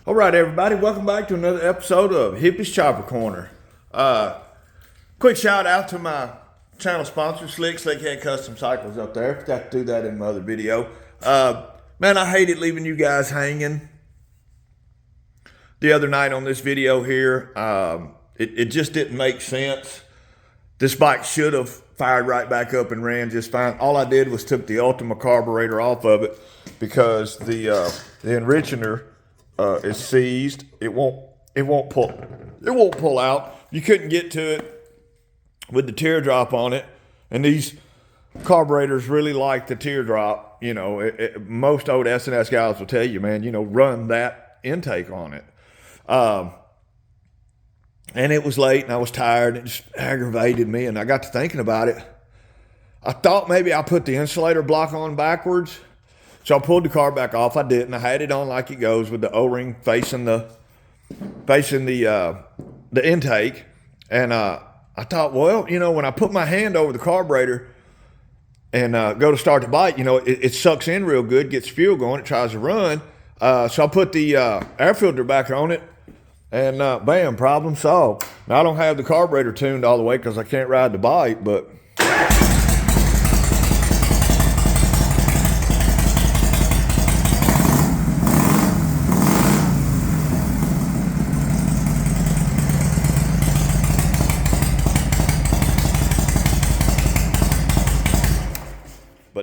All right, everybody, welcome back to another episode of Hippie's Chopper Corner. Quick shout out to my channel sponsor, Slickhead Custom Cycles up there. Forgot to do that in my other video. Man, I hated leaving you guys hanging the other night on this video here. It just didn't make sense. This bike should have fired right back up and ran just fine. All I did was took the Ultima carburetor off of it because the enrichener is seized. It won't pull out. You couldn't get to it with the teardrop on it, and these carburetors really like the teardrop. You know, most old S&S guys will tell you, man, you know, run that intake on it. And it was late, and I was tired. It just aggravated me, and I got to thinking about it. I thought maybe I put the insulator block on backwards. So I pulled the car back off. I didn't. I had it on like it goes with the O-ring facing the intake. And I thought, well, you know, when I put my hand over the carburetor and go to start the bike, you know, it sucks in real good, gets fuel going, it tries to run. So I put the air filter back on it, and bam, problem solved. Now I don't have the carburetor tuned all the way because I can't ride the bike, but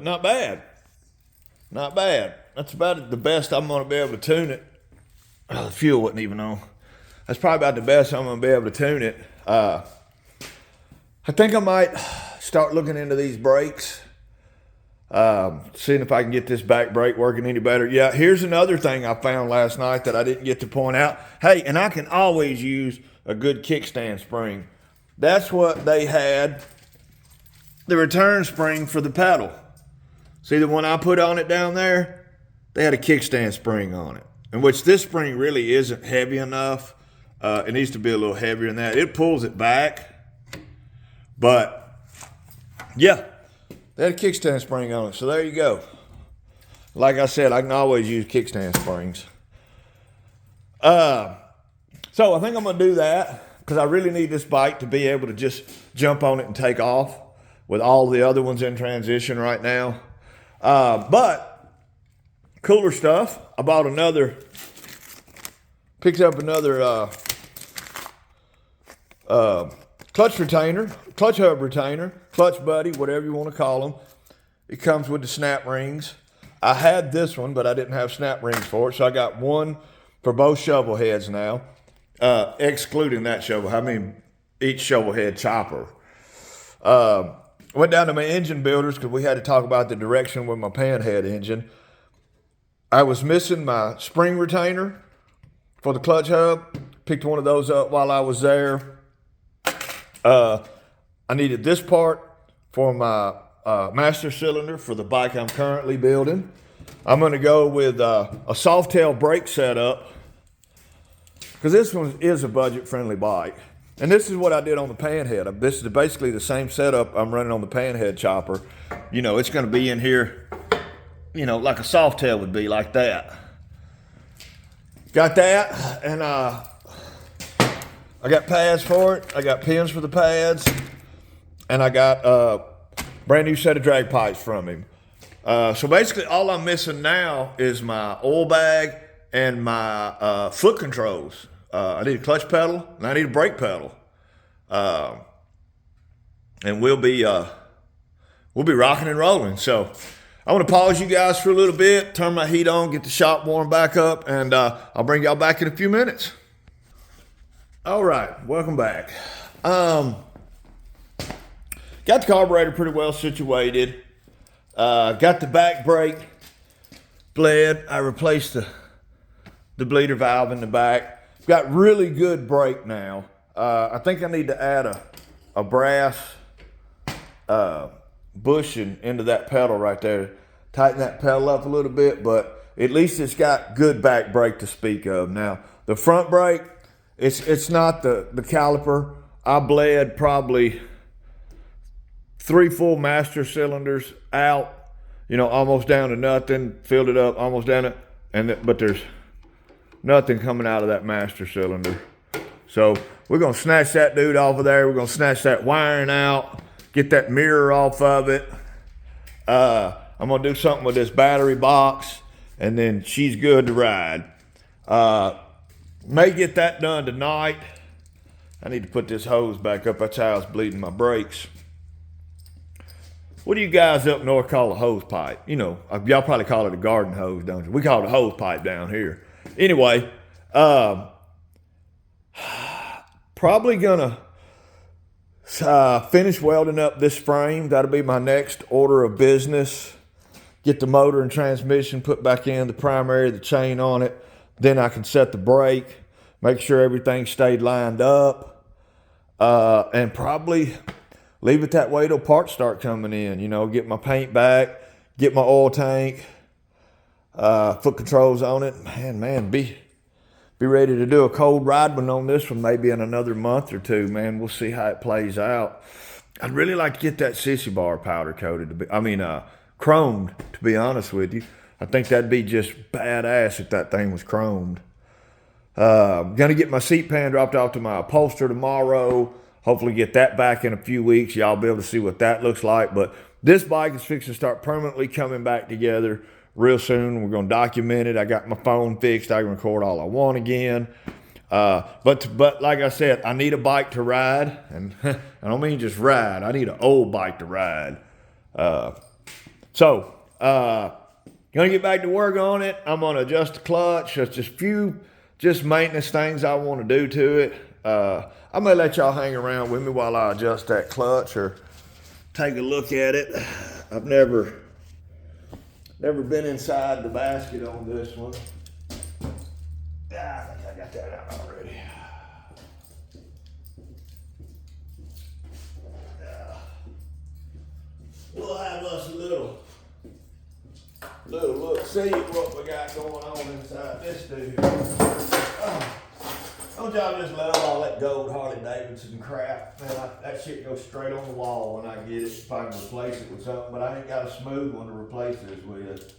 not bad. Not bad. That's about the best I'm going to be able to tune it. Oh, the fuel wasn't even on. That's probably about the best I'm going to be able to tune it. I think I might start looking into these brakes, seeing if I can get this back brake working any better. Yeah, here's another thing I found last night that I didn't get to point out. Hey, and I can always use a good kickstand spring. That's what they had, the return spring for the pedal. See the one I put on it down there? They had a kickstand spring on it, in which this spring really isn't heavy enough. It needs to be a little heavier than that. It pulls it back, but yeah, they had a kickstand spring on it. So there you go. Like I said, I can always use kickstand springs. So I think I'm gonna do that because I really need this bike to be able to just jump on it and take off with all the other ones in transition right now. But cooler stuff. I bought picked up another clutch hub retainer, clutch buddy, whatever you want to call them. It comes with the snap rings. I had this one, but I didn't have snap rings for it, so I got one for both shovel heads now, excluding that shovel. I mean, each shovel head chopper. Went down to my engine builders because we had to talk about the direction with my panhead engine. I was missing my spring retainer for the clutch hub. Picked one of those up while I was there. I needed this part for my master cylinder for the bike I'm currently building. I'm going to go with a soft tail brake setup because this one is a budget-friendly bike. And this is what I did on the panhead. This is basically the same setup I'm running on the panhead chopper. You know, it's going to be in here, you know, like a soft tail would be, like that. Got that, and I got pads for it. I got pins for the pads, and I got a brand new set of drag pipes from him. So basically all I'm missing now is my oil bag and my foot controls. I need a clutch pedal and I need a brake pedal. And we'll be rocking and rolling. So I want to pause you guys for a little bit, turn my heat on, get the shop warmed back up, and I'll bring y'all back in a few minutes. All right, welcome back. Got the carburetor pretty well situated. Got the back brake bled. I replaced the bleeder valve in the back. Got really good brake now. I think I need to add a brass bushing into that pedal right there. Tighten that pedal up a little bit, but at least it's got good back brake to speak of. Now, the front brake, it's not the caliper. I bled probably 3 full master cylinders out, you know, almost down to nothing, filled it up, almost down it, but there's nothing coming out of that master cylinder. So we're gonna snatch that dude off of there. We're gonna snatch that wiring out, get that mirror off of it. I'm gonna do something with this battery box, and then she's good to ride. May get that done tonight. I need to put this hose back up. That's how I was bleeding my brakes. What do you guys up north call a hose pipe? You know, y'all probably call it a garden hose, don't you? We call it a hose pipe down here. Anyway, probably gonna finish welding up this frame. That'll be my next order of business. Get the motor and transmission put back in, the primary, the chain on it. Then I can set the brake, make sure everything stayed lined up, and probably leave it that way till parts start coming in. You know, get my paint back, get my oil tank, foot controls on it. Man, be ready to do a cold ride one on this one maybe in another month or two, man. We'll see how it plays out. I'd really like to get that sissy bar powder coated, chromed, to be honest with you. I think that'd be just badass if that thing was chromed. Gonna get my seat pan dropped off to my upholsterer tomorrow. Hopefully get that back in a few weeks. Y'all be able to see what that looks like. But this bike is fixing to start permanently coming back together real soon. We're gonna document it. I got my phone fixed. I can record all I want again. But like I said, I need a bike to ride, and I don't mean just ride. I need an old bike to ride. Gonna get back to work on it. I'm gonna adjust the clutch. There's just maintenance things I want to do to it. I may let y'all hang around with me while I adjust that clutch or take a look at it. I've never been inside the basket on this one. I think I got that out already. We'll have us a little look, see what we got going on inside this dude. Don't y'all just love all that gold Harley Davidson crap? Man, that shit goes straight on the wall when I get it. If I can replace it with something, but I ain't got a smooth one to replace this with.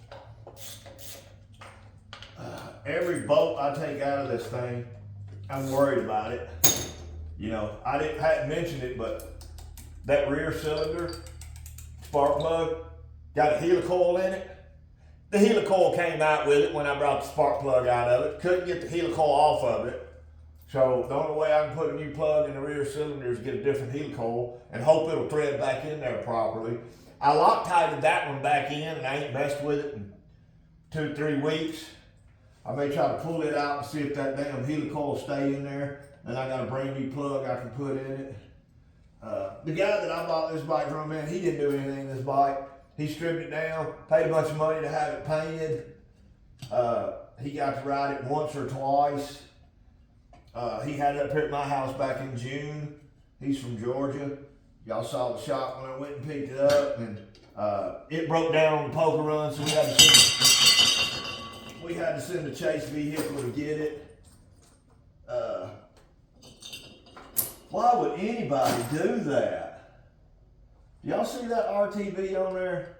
Every bolt I take out of this thing, I'm worried about it. You know, hadn't mentioned it, but that rear cylinder spark plug got a helicoil in it. The helicoil came out with it when I brought the spark plug out of it. Couldn't get the helicoil off of it. So the only way I can put a new plug in the rear cylinder is get a different helicoil and hope it'll thread back in there properly. I Loctited that one back in, and I ain't messed with it in 2-3 weeks. I may try to pull it out and see if that damn helicoil stay in there. And I got a brand new plug I can put in it. The guy that I bought this bike from, man, he didn't do anything to this bike. He stripped it down, paid a bunch of money to have it painted. He got to ride it once or twice. He had it up here at my house back in June. He's from Georgia. Y'all saw the shop when I went and picked it up, and it broke down on the poker run, so we had to send a chase vehicle to get it. Why would anybody do that? Y'all see that RTV on there?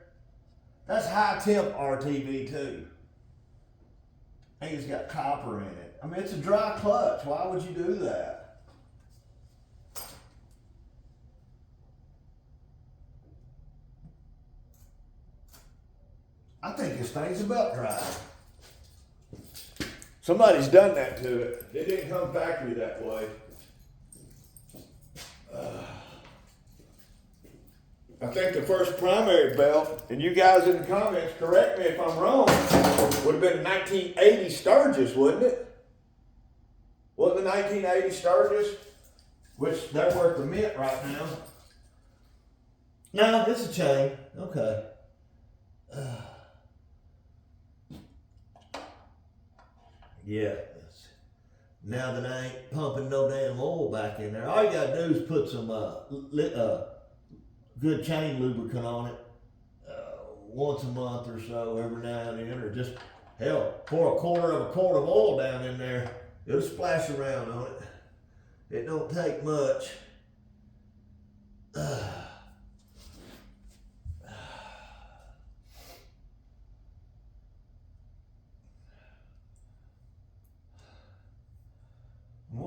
That's high temp RTV too. I think it's got copper in it. I mean, it's a dry clutch. Why would you do that? I think this thing's a belt drive. Somebody's done that to it. It didn't come factory that way. I think the first primary belt, and you guys in the comments, correct me if I'm wrong, would have been a 1980 Sturgis, wouldn't it? Wasn't the 1980 Sturgis? Which they're worth a mint right now. No, it's a chain. Okay. Yeah. Now that I ain't pumping no damn oil back in there, all you gotta do is put some good chain lubricant on it once a month or so, every now and then, or just, hell, pour a quarter of a quart of oil down in there. It'll splash around on it. It don't take much.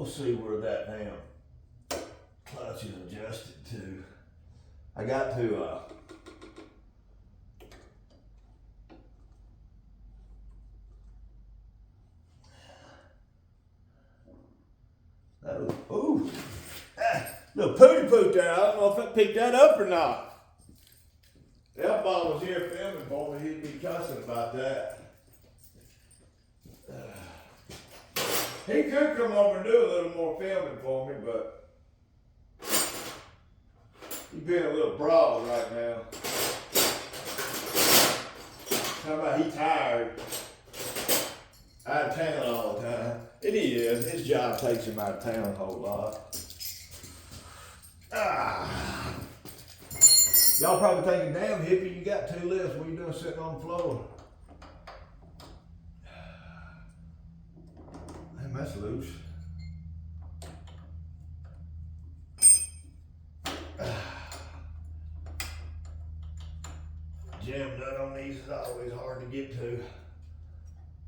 we'll see where that damn clutch is adjusted to. I got to, ooh, little pooty poot there. I don't know if I picked that up or not. That ball was here filming for me. He'd be cussing about that. He could come over and do a little more filming for me, but he's being a little broad right now. How about he tired? Out of town all the time. And he is. His job takes him out of town a whole lot. Y'all probably thinking, damn hippie, you got 2 lifts. What are you doing sitting on the floor? Man, that's loose. Jam nut on these is always hard to get to.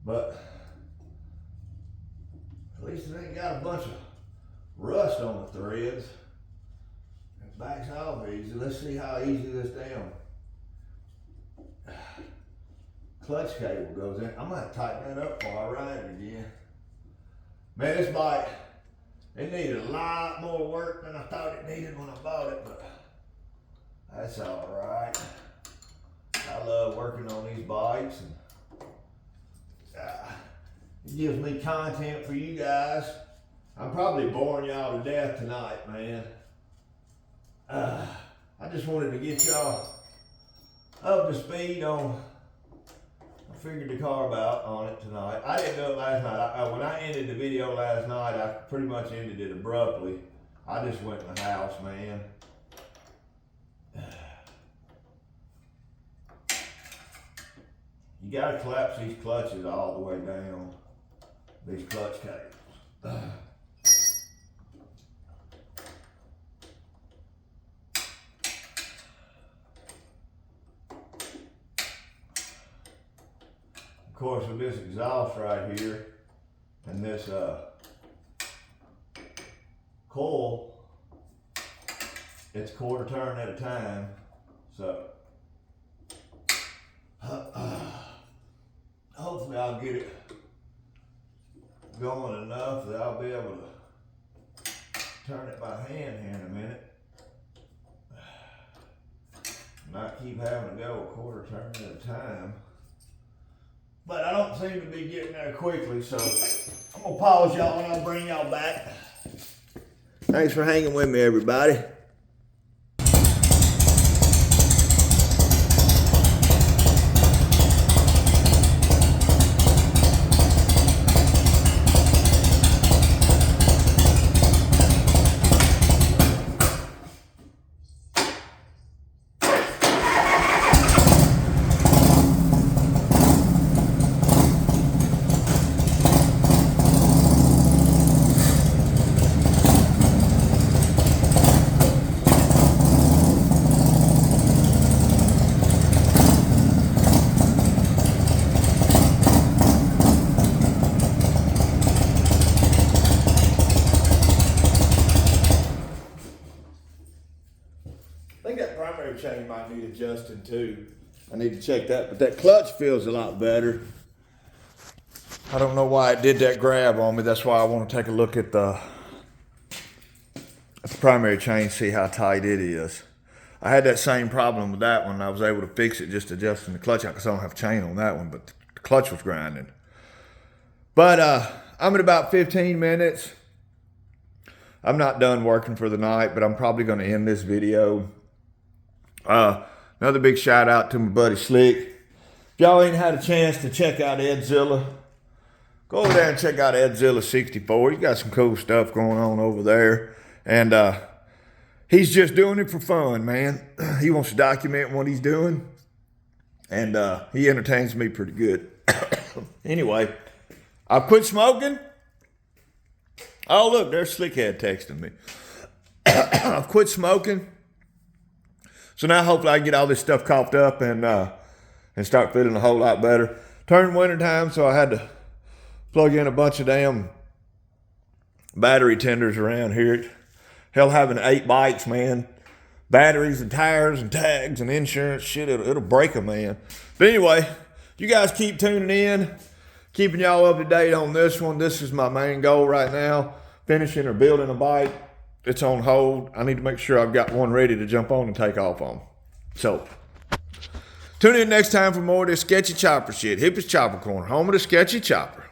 But at least it ain't got a bunch of rust on the threads. It backs off easy. Let's see how easy this damn clutch cable goes in. I'm gonna tighten that up before I ride it again. Man, this bike, it needed a lot more work than I thought it needed when I bought it, but that's all right. I love working on these bikes, and it gives me content for you guys. I'm probably boring y'all to death tonight, man. I just wanted to get y'all up to speed on. I figured the carb out on it tonight. I didn't do it last night. When I ended the video last night, I pretty much ended it abruptly. I just went in the house, man. You gotta collapse these clutches all the way down. These clutch cables. Of course, with this exhaust right here and this coil, it's 1/4 turn at a time. So hopefully I'll get it going enough that I'll be able to turn it by hand here in a minute. Not keep having to go 1/4 turn at a time. But I don't seem to be getting there quickly, so I'm gonna pause y'all and I'll bring y'all back. Thanks for hanging with me, everybody. Chain might need adjusting too. I need to check that, but that clutch feels a lot better. I don't know why it did that grab on me. That's why I want to take a look at the primary chain, see how tight it is. I had that same problem with that one. I was able to fix it just adjusting the clutch out because I don't have chain on that one, but the clutch was grinding. But I'm at about 15 minutes. I'm not done working for the night, but I'm probably going to end this video. Another big shout out to my buddy Slick. If y'all ain't had a chance to check out Edzilla, go over there and check out Edzilla 64. He's got some cool stuff going on over there. And he's just doing it for fun, man. He wants to document what he's doing. And he entertains me pretty good. Anyway, I've quit smoking. Oh, look, there's Slickhead texting me. I've quit smoking. So now hopefully I can get all this stuff coughed up and start feeling a whole lot better. Turned winter time, so I had to plug in a bunch of damn battery tenders around here. Hell, having 8 bikes, man. Batteries and tires and tags and insurance, shit, it'll break a man. But anyway, you guys keep tuning in, keeping y'all up to date on this one. This is my main goal right now, finishing or building a bike. It's on hold. I need to make sure I've got one ready to jump on and take off on. So, tune in next time for more of this sketchy chopper shit. Hippie's Chopper Corner, home of the sketchy chopper.